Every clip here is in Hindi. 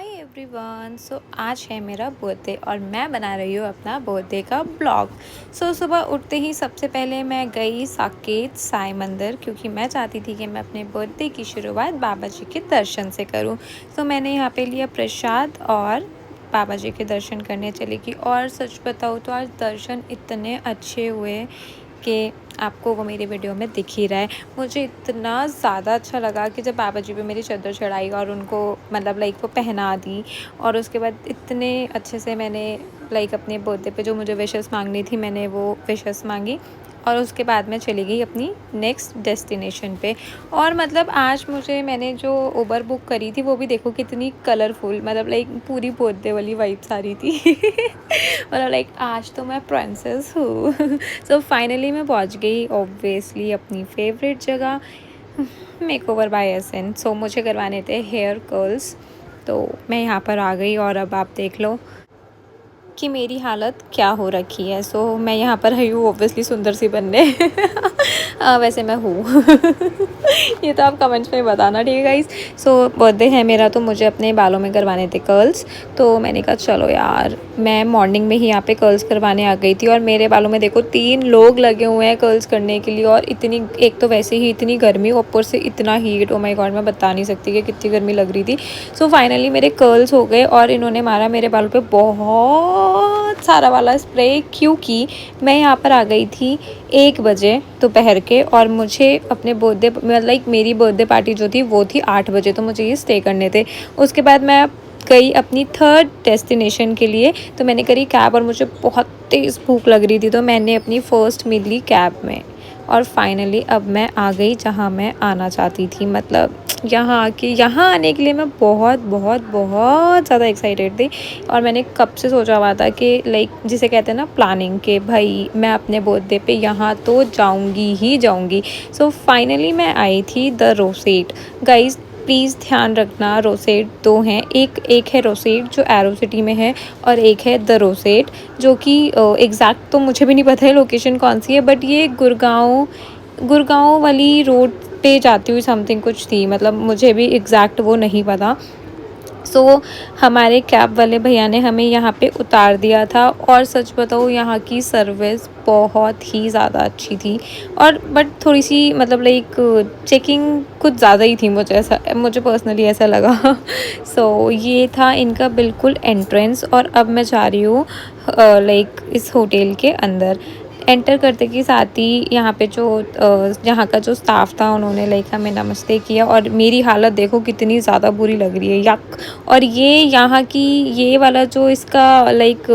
Hi everyone. आज है मेरा बर्थडे और मैं बना रही हूँ अपना बर्थडे का ब्लॉग। सुबह उठते ही सबसे पहले मैं गई साकेत साई मंदिर, क्योंकि मैं चाहती थी कि मैं अपने बर्थडे की शुरुआत बाबा जी के दर्शन से करूँ। मैंने यहाँ पे लिया प्रसाद और बाबा जी के दर्शन करने चली गई। और सच बताऊँ तो आज दर्शन इतने अच्छे हुए कि आपको वो मेरी वीडियो में दिख ही रहा है। मुझे इतना ज़्यादा अच्छा लगा कि जब बाबा जी पे मेरी चादर चढ़ाई और उनको मतलब लाइक वो पहना दी, और उसके बाद इतने अच्छे से मैंने लाइक अपने बर्थडे पे जो मुझे विशेस मांगनी थी मैंने वो विशेस मांगी। और उसके बाद मैं चली गई अपनी नेक्स्ट डेस्टिनेशन पे। और मतलब आज मैंने जो उबर बुक करी थी वो भी देखो कितनी कलरफुल, मतलब लाइक पूरी बर्थडे वाली वाइब्स आ रही थी। मतलब लाइक आज तो मैं प्रिंसेस हूँ। फाइनली मैं पहुँच गई ऑब्वियसली अपनी फेवरेट जगह, मेकओवर बाय एसएन। मुझे करवाने थे हेयर कर्ल्स, तो मैं यहाँ पर आ गई और अब आप देख लो कि मेरी हालत क्या हो रखी है। मैं यहाँ पर आई हूँ ऑब्वियसली सुंदर सी बनने। वैसे मैं हूँ। ये तो आप कमेंट्स में बताना, ठीक है गाइस। बर्थडे है मेरा तो मुझे अपने बालों में करवाने थे कर्ल्स। तो मैंने कहा चलो यार, मैं मॉर्निंग में ही यहाँ पे कर्ल्स करवाने आ गई थी। और मेरे बालों में देखो 3 लोग लगे हुए हैं कर्ल्स करने के लिए। और इतनी, एक तो वैसे ही इतनी गर्मी, ऊपर से इतना हीट, ओ माय गॉड मैं बता नहीं सकती कि कितनी गर्मी लग रही थी। फाइनली मेरे कर्ल्स हो गए और इन्होंने मारा मेरे बालों पे बहुत सारा वाला स्प्रे, क्योंकि मैं यहाँ पर आ गई थी 1 बजे दोपहर के। और मुझे अपने बर्थडे मतलब लाइक मेरी बर्थडे पार्टी जो थी वो थी 8 बजे, तो मुझे ये स्टे करने थे। उसके बाद मैं गई अपनी 3rd डेस्टिनेशन के लिए, तो मैंने करी कैब। और मुझे बहुत तेज़ भूख लग रही थी, तो मैंने अपनी फ़र्स्ट मील ली कैब में। और फाइनली अब मैं आ गई जहाँ मैं आना चाहती थी। मतलब यहाँ आने के लिए मैं बहुत बहुत बहुत ज़्यादा एक्साइटेड थी। और मैंने कब से सोचा हुआ था कि लाइक जिसे कहते हैं ना प्लानिंग, के भाई मैं अपने बर्थडे पे यहाँ तो जाऊँगी ही जाऊँगी। फाइनली मैं आई थी द रोसेट। गाइज प्लीज़ ध्यान रखना, रोसेट 2 हैं। एक है रोसेट जो एरो सिटी में है, और एक है द रोसेट जो कि एग्जैक्ट तो मुझे भी नहीं पता है लोकेशन कौन सी है, बट ये गुड़गांव वाली रोड पे जाती हुई समथिंग कुछ थी। मतलब मुझे भी एग्जैक्ट वो नहीं पता। हमारे कैब वाले भैया ने हमें यहाँ पे उतार दिया था। और सच बताऊँ यहाँ की सर्विस बहुत ही ज़्यादा अच्छी थी। और बट थोड़ी सी मतलब लाइक चेकिंग कुछ ज़्यादा ही थी, मुझे पर्सनली ऐसा लगा। ये था इनका बिल्कुल एंट्रेंस। और अब मैं जा रही हूँ लाइक इस होटल के अंदर। एंटर करते के साथ ही यहाँ पे जो यहाँ का जो स्टाफ था उन्होंने लाइक हमें नमस्ते किया। और मेरी हालत देखो कितनी ज़्यादा बुरी लग रही है, यक। और ये यहाँ की ये वाला जो इसका लाइक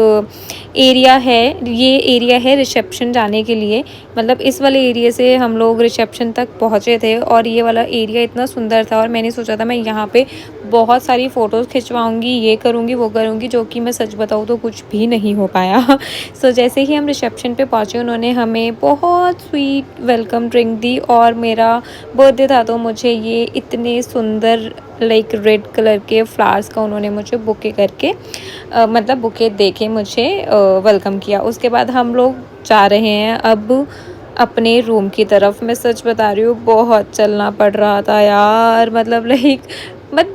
एरिया है रिसेप्शन जाने के लिए। मतलब इस वाले एरिया से हम लोग रिसेप्शन तक पहुँचे थे। और ये वाला एरिया इतना सुंदर था, और मैंने सोचा था मैं यहाँ पे बहुत सारी फ़ोटोज़ खिंचवाऊँगी, ये करूँगी वो करूँगी, जो कि मैं सच बताऊँ तो कुछ भी नहीं हो पाया। जैसे ही हम रिसेप्शन पे पहुँचे उन्होंने हमें बहुत स्वीट वेलकम ड्रिंक दी। और मेरा बर्थडे था तो मुझे ये इतने सुंदर लाइक रेड कलर के फ्लावर्स का उन्होंने मुझे बुके करके मतलब बुके दे के मुझे वेलकम किया। उसके बाद हम लोग जा रहे हैं अब अपने रूम की तरफ। मैं सच बता रही हूँ बहुत चलना पड़ रहा था यार, मतलब लाइक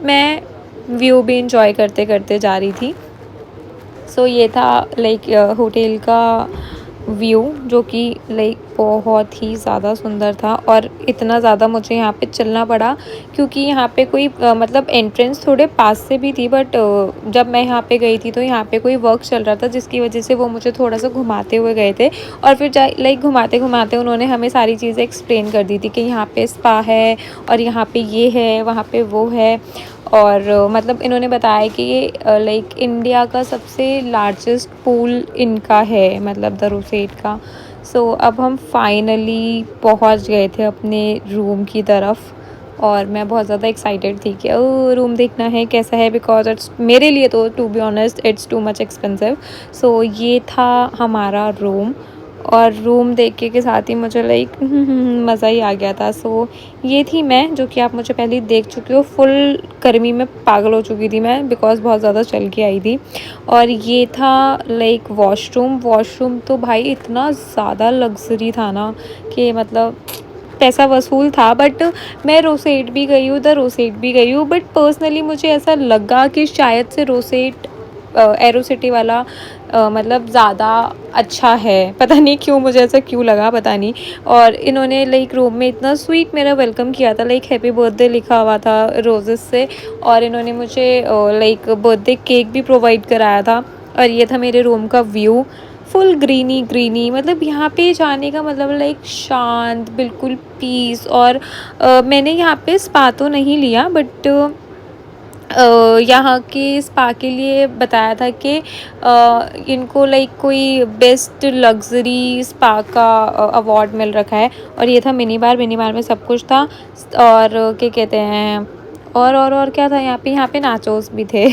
मैं व्यू भी इंजॉय करते करते जा रही थी। ये था लाइक होटल का व्यू, जो कि लाइक बहुत ही ज़्यादा सुंदर था। और इतना ज़्यादा मुझे यहाँ पे चलना पड़ा क्योंकि यहाँ पे कोई मतलब एंट्रेंस थोड़े पास से भी थी, बट जब मैं यहाँ पे गई थी तो यहाँ पे कोई वर्क चल रहा था, जिसकी वजह से वो मुझे थोड़ा सा घुमाते हुए गए थे। और फिर लाइक घुमाते घुमाते उन्होंने हमें सारी चीज़ें एक्सप्लेन कर दी थी कि यहाँ पे स्पा है और यहाँ पे ये है, वहाँ पे वो है। और मतलब इन्होंने बताया कि ये लाइक इंडिया का सबसे लार्जेस्ट पूल इनका है, मतलब द रोसेट का। अब हम फाइनली पहुंच गए थे अपने रूम की तरफ। और मैं बहुत ज़्यादा एक्साइटेड थी कि रूम देखना है कैसा है, बिकॉज इट्स मेरे लिए तो to be honest it's too much expensive. ये था हमारा रूम। और रूम देख के साथ ही मुझे लाइक मज़ा ही आ गया था। ये थी मैं, जो कि आप मुझे पहले ही देख चुकी हो। फुल गर्मी में पागल हो चुकी थी मैं, बिकॉज बहुत ज़्यादा चल के आई थी। और ये था लाइक वॉशरूम तो भाई इतना ज़्यादा लग्जरी था ना कि मतलब पैसा वसूल था, बट मैं रोसेट भी गई हूँ, उधर रोसेट भी गई हूँ, बट पर्सनली मुझे ऐसा लगा कि शायद से रोसेट एरोसिटी वाला मतलब ज़्यादा अच्छा है। पता नहीं क्यों, मुझे ऐसा क्यों लगा, पता नहीं। और इन्होंने लाइक रूम में इतना स्वीट मेरा वेलकम किया था, लाइक हैप्पी बर्थडे लिखा हुआ था रोजेस से, और इन्होंने मुझे लाइक बर्थडे केक भी प्रोवाइड कराया था। और ये था मेरे रूम का व्यू, फुल ग्रीनी ग्रीनी। मतलब यहाँ पे जाने का मतलब लाइक शांत, बिल्कुल पीस। और मैंने यहाँ पे स्पा तो नहीं लिया, बट यहाँ के स्पा के लिए बताया था कि इनको लाइक कोई बेस्ट लग्जरी स्पा का अवार्ड मिल रखा है। और ये था मिनी बार में सब कुछ था। और क्या कहते हैं, और क्या था यहाँ पे नाचोस भी थे।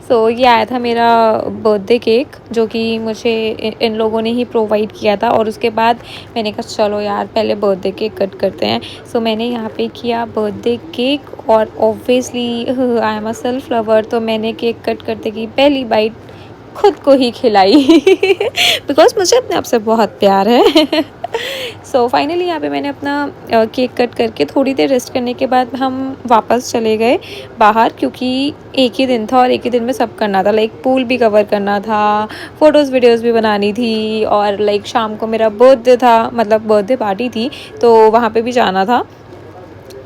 सो ये आया था मेरा बर्थडे केक, जो कि मुझे इन लोगों ने ही प्रोवाइड किया था। और उसके बाद मैंने कहा चलो यार पहले बर्थडे केक कट करते हैं। सो मैंने यहाँ पे किया बर्थडे केक, और obviously I am a self lover, तो मैंने केक कट करते की पहली बाइट खुद को ही खिलाई। बिकॉज मुझे अपने आप से बहुत प्यार है। सो फाइनली यहाँ पे मैंने अपना केक कट करके थोड़ी देर रेस्ट करने के बाद हम वापस चले गए बाहर, क्योंकि एक ही दिन था और एक ही दिन में सब करना था। लाइक पूल भी कवर करना था, फ़ोटोज़ वीडियोज़ भी बनानी थी, और लाइक शाम को मेरा बर्थडे था, मतलब बर्थडे पार्टी थी, तो वहाँ पे भी जाना था।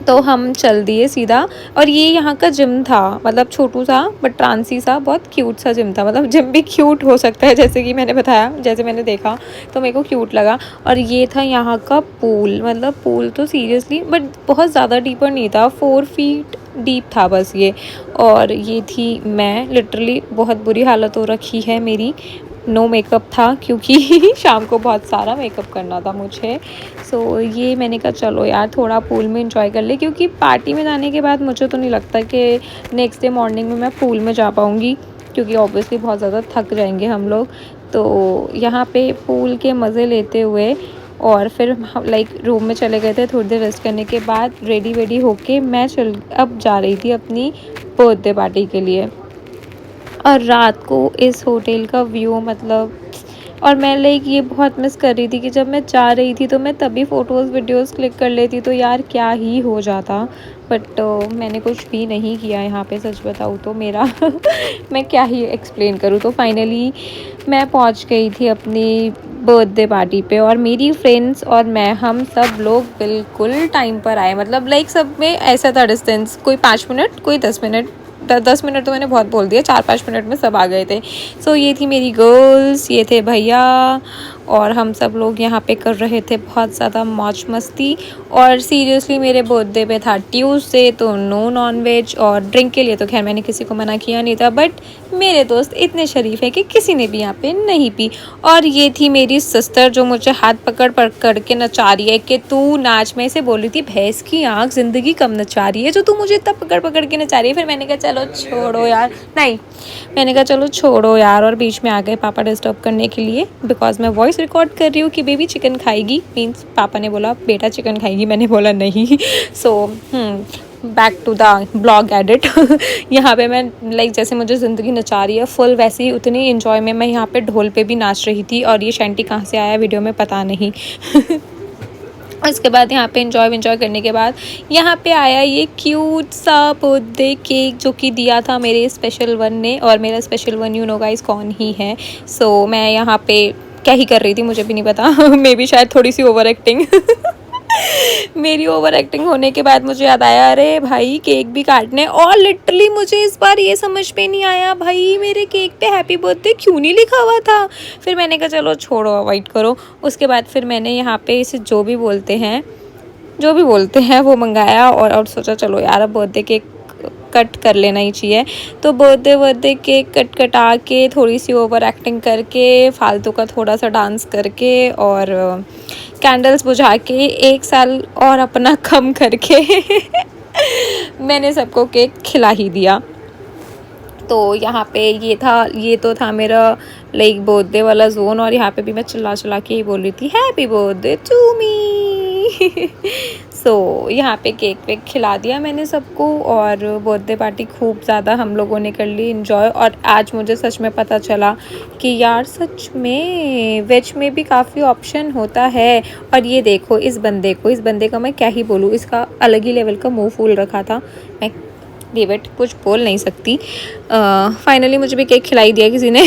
तो हम चल दिए सीधा। और ये यहाँ का जिम था, मतलब छोटू सा बट ट्रांसी सा, बहुत क्यूट सा जिम था। मतलब जिम भी क्यूट हो सकता है, जैसे कि मैंने बताया, जैसे मैंने देखा तो मेरे को क्यूट लगा। और ये था यहाँ का पूल, मतलब पूल तो सीरियसली बट बहुत ज़्यादा डीपर नहीं था, 4 फीट डीप था बस ये। और ये थी मैं, लिटरली बहुत बुरी हालत हो रखी है मेरी, नो मेकअप था क्योंकि शाम को बहुत सारा मेकअप करना था मुझे। सो ये मैंने कहा चलो यार थोड़ा पूल में इंजॉय कर ले, क्योंकि पार्टी में जाने के बाद मुझे तो नहीं लगता कि नेक्स्ट डे मॉर्निंग में मैं पूल में जा पाऊँगी, क्योंकि ऑब्वियसली बहुत ज़्यादा थक जाएंगे हम लोग। तो यहाँ पे पूल के मज़े लेते हुए और फिर हम लाइक रूम में चले गए थे। थोड़ी देर रेस्ट करने के बाद रेडी वेडी होके मैं अब जा रही थी अपनी बर्थडे पार्टी के लिए। और रात को इस होटल का व्यू, मतलब, और मैं लाइक ये बहुत मिस कर रही थी कि जब मैं जा रही थी तो मैं तभी फ़ोटोज़ वीडियोज़ क्लिक कर लेती, तो यार क्या ही हो जाता। बट मैंने कुछ भी नहीं किया यहाँ पे, सच बताऊँ तो मेरा मैं क्या ही एक्सप्लेन करूँ। तो फाइनली मैं पहुँच गई थी अपनी बर्थडे पार्टी पे, और मेरी फ्रेंड्स और मैं, हम सब लोग बिल्कुल टाइम पर आए। मतलब लाइक सब में ऐसा था डिस्टेंस, कोई 5 मिनट, कोई 10 मिनट, 10 मिनट तो मैंने बहुत बोल दिया, 4-5 मिनट में सब आ गए थे। सो ये थी मेरी गर्ल्स, ये थे भैया, और हम सब लोग यहाँ पे कर रहे थे बहुत ज़्यादा मौज मस्ती। और सीरियसली मेरे बर्थडे पे था ट्यूसडे, तो नो नॉन वेज, और ड्रिंक के लिए तो खैर मैंने किसी को मना किया नहीं था, बट मेरे दोस्त इतने शरीफ है कि किसी ने भी यहाँ पे नहीं पी। और ये थी मेरी सिस्टर जो मुझे हाथ पकड़ पकड़ के नचा रही है कि तू नाच। मैं इसे बोल रही थी भैंस की आँख, ज़िंदगी कम नचा रही है जो तू मुझे इतना पकड़ पकड़ के नचा रही है। फिर मैंने कहा चलो छोड़ो यार, नहीं, मैंने कहा चलो छोड़ो यार। और बीच में आ गए पापा डिस्टर्ब करने के लिए, बिकॉज मैं वॉइस रिकॉर्ड कर रही हूँ कि बेबी चिकन खाएगी, मीन्स पापा ने बोला बेटा चिकन खाएगी, मैंने बोला नहीं। So back to the blog edit. यहाँ पे मैं लाइक जैसे मुझे ज़िंदगी नचा रही है फुल, वैसे ही उतनी इन्जॉय में मैं यहाँ पे ढोल पे भी नाच रही थी। और ये शैंटी कहाँ से आया वीडियो में पता नहीं। इसके बाद यहाँ पे इन्जॉय करने के बाद यहाँ पे आया ये क्यूट सा बर्थडे केक, जो कि दिया था मेरे स्पेशल वन ने। और मेरा special one you know guys कौन ही है। सो मैं यहाँ पे क्या ही कर रही थी मुझे भी नहीं पता। मे बी शायद थोड़ी सी ओवर एक्टिंग। मेरी ओवर एक्टिंग होने के बाद मुझे याद आया, अरे भाई केक भी काटने। और लिटरली मुझे इस बार ये समझ में नहीं आया भाई मेरे केक पे हैप्पी बर्थडे क्यों नहीं लिखा हुआ था। फिर मैंने कहा चलो छोड़ो, अवॉइड करो। उसके बाद फिर मैंने यहाँ पे इसे जो भी बोलते हैं वो मंगाया, और सोचा चलो यार अब बर्थडे केक कट कर लेना ही चाहिए। तो बर्थडे केक कटा के, थोड़ी सी ओवर एक्टिंग करके, फालतू का थोड़ा सा डांस करके, और कैंडल्स बुझा के, 1 साल और अपना कम करके मैंने सबको केक खिला ही दिया। तो यहाँ पे ये तो था मेरा लाइक बर्थडे वाला जोन। और यहाँ पे भी मैं चिल्ला के ही बोल रही थी हैप्पी बर्थडे टू मी। यहाँ पे केक वेक खिला दिया मैंने सबको और बर्थडे पार्टी खूब ज़्यादा हम लोगों ने कर ली इंजॉय। और आज मुझे सच में पता चला कि यार सच में वेज में भी काफ़ी ऑप्शन होता है। और ये देखो इस बंदे का मैं क्या ही बोलूँ, इसका अलग ही लेवल का मुंह फूल रखा था। मैं डेविड कुछ बोल नहीं सकती। फाइनली मुझे भी केक खिलाई दिया किसी ने।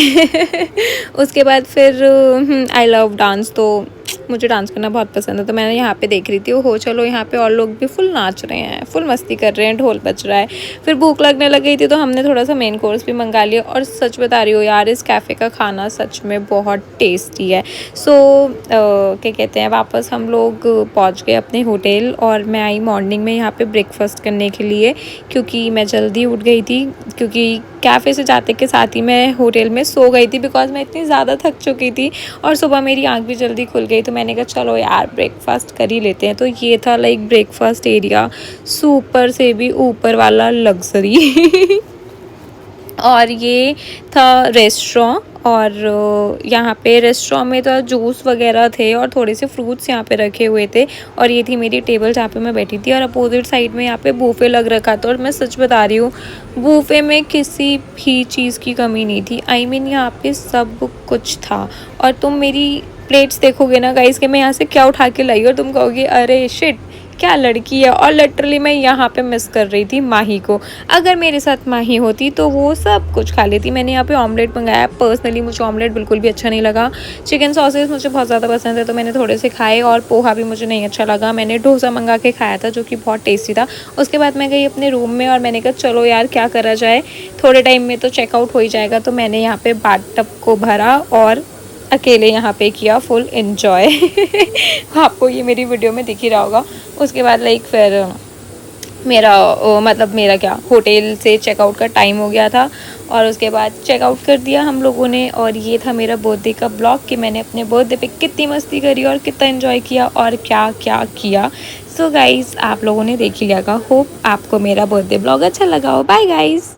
उसके बाद फिर आई लव डांस, तो मुझे डांस करना बहुत पसंद है। तो मैंने यहाँ पे देख रही थी हो चलो यहाँ पे और लोग भी फुल नाच रहे हैं, फुल मस्ती कर रहे हैं, ढोल बज रहा है। फिर भूख लगने लग गई थी तो हमने थोड़ा सा मेन कोर्स भी मंगा लिया। और सच बता रही हूँ यार, इस कैफ़े का खाना सच में बहुत टेस्टी है। क्या कहते हैं, वापस हम लोग पहुँच गए अपने होटल और मैं आई मॉर्निंग में यहाँ पर ब्रेकफास्ट करने के लिए, क्योंकि मैं जल्दी उठ गई थी। क्योंकि कैफ़े से जाते के साथ ही मैं होटल में सो गई थी बिकॉज मैं इतनी ज़्यादा थक चुकी थी और सुबह मेरी आंख भी जल्दी खुल गई। तो मैंने कहा चलो यार ब्रेकफास्ट कर ही लेते हैं। तो ये था लाइक ब्रेकफास्ट एरिया, सुपर से भी ऊपर वाला लग्जरी। और ये था रेस्टोरेंट। और यहाँ पे रेस्टोरेंट में तो जूस वगैरह थे और थोड़े से फ्रूट्स यहाँ पे रखे हुए थे। और ये थी मेरी टेबल जहाँ पे मैं बैठी थी और अपोजिट साइड में यहाँ पे बूफे लग रखा था। और मैं सच बता रही हूँ, बूफे में किसी भी चीज़ की कमी नहीं थी। आई मीन यहाँ पे सब कुछ था। और तुम मेरी प्लेट्स देखोगे ना गाइस कि मैं यहाँ से क्या उठा के लाई और तुम कहोगे अरे शिट क्या लड़की है। और लिटरली मैं यहाँ पे मिस कर रही थी माही को। अगर मेरे साथ माही होती तो वो सब कुछ खा लेती। मैंने यहाँ पे ऑमलेट मंगाया। पर्सनली मुझे ऑमलेट बिल्कुल भी अच्छा नहीं लगा। चिकन सॉसेस मुझे बहुत ज़्यादा पसंद है तो मैंने थोड़े से खाए। और पोहा भी मुझे नहीं अच्छा लगा। मैंने डोसा मंगा के खाया था जो कि बहुत टेस्टी था। उसके बाद मैं गई अपने रूम में और मैंने कहा चलो यार क्या करा जाए, थोड़े टाइम में तो चेकआउट हो ही जाएगा। तो मैंने यहाँ पे बाथटब को भरा और अकेले यहाँ पे किया फुल एंजॉय। आपको ये मेरी वीडियो में दिख ही रहा होगा। उसके बाद लाइक फिर मेरा क्या होटल से चेकआउट का टाइम हो गया था और उसके बाद चेकआउट कर दिया हम लोगों ने। और ये था मेरा बर्थडे का ब्लॉग कि मैंने अपने बर्थडे पे कितनी मस्ती करी और कितना एंजॉय किया और क्या क्या किया। सो गाइज़ आप लोगों ने देख ही लिया होगा। होप आपको मेरा बर्थडे ब्लॉग अच्छा लगा हो। Bye guys.